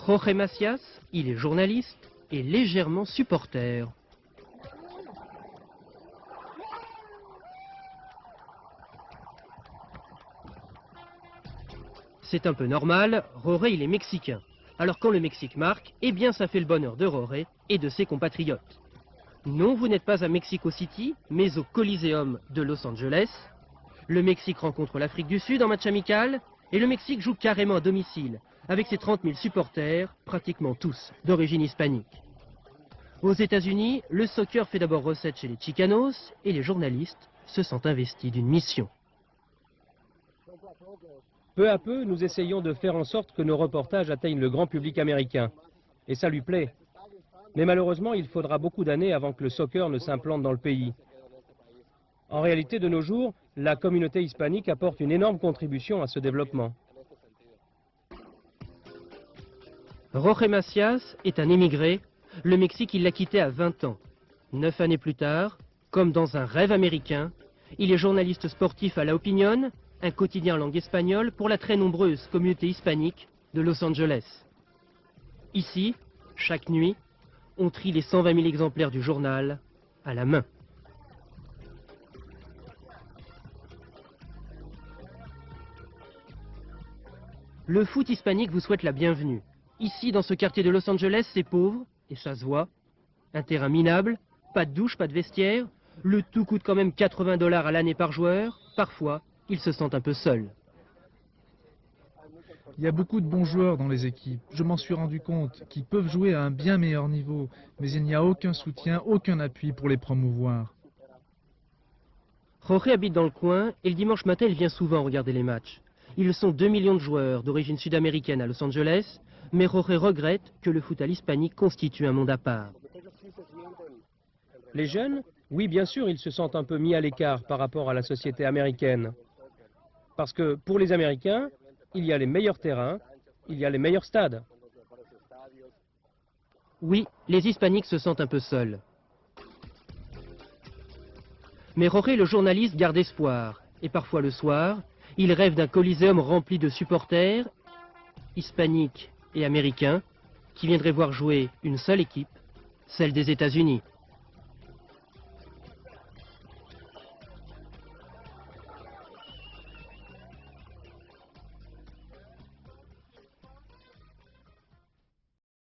Jorge Macias, il est journaliste et légèrement supporter. C'est un peu normal, Jorge il est mexicain. Alors quand le Mexique marque, eh bien ça fait le bonheur de Jorge et de ses compatriotes. Non, vous n'êtes pas à Mexico City, mais au Coliseum de Los Angeles. Le Mexique rencontre l'Afrique du Sud en match amical, et le Mexique joue carrément à domicile, avec ses 30 000 supporters, pratiquement tous d'origine hispanique. Aux États-Unis, le soccer fait d'abord recette chez les Chicanos, et les journalistes se sentent investis d'une mission. Peu à peu, nous essayons de faire en sorte que nos reportages atteignent le grand public américain. Et ça lui plaît. Mais malheureusement, il faudra beaucoup d'années avant que le soccer ne s'implante dans le pays. En réalité, de nos jours, la communauté hispanique apporte une énorme contribution à ce développement. Jorge Macias est un émigré. Le Mexique, il l'a quitté à 20 ans. 9 années plus tard, comme dans un rêve américain, il est journaliste sportif à La Opinión, un quotidien en langue espagnole pour la très nombreuse communauté hispanique de Los Angeles. Ici, chaque nuit, on trie les 120 000 exemplaires du journal à la main. Le foot hispanique vous souhaite la bienvenue. Ici, dans ce quartier de Los Angeles, c'est pauvre, et ça se voit. Un terrain minable, pas de douche, pas de vestiaire. Le tout coûte quand même $80 à l'année par joueur. Parfois, ils se sentent un peu seuls. Il y a beaucoup de bons joueurs dans les équipes. Je m'en suis rendu compte, qui peuvent jouer à un bien meilleur niveau. Mais il n'y a aucun soutien, aucun appui pour les promouvoir. Jorge habite dans le coin, et le dimanche matin, il vient souvent regarder les matchs. Ils sont 2 millions de joueurs d'origine sud-américaine à Los Angeles, mais Jorge regrette que le foot à l'hispanique constitue un monde à part. Les jeunes, oui bien sûr, ils se sentent un peu mis à l'écart par rapport à la société américaine. Parce que pour les Américains, il y a les meilleurs terrains, il y a les meilleurs stades. Oui, les hispaniques se sentent un peu seuls. Mais Jorge, le journaliste, garde espoir. Et parfois le soir, il rêve d'un coliséum rempli de supporters, hispaniques et américains, qui viendraient voir jouer une seule équipe, celle des États-Unis.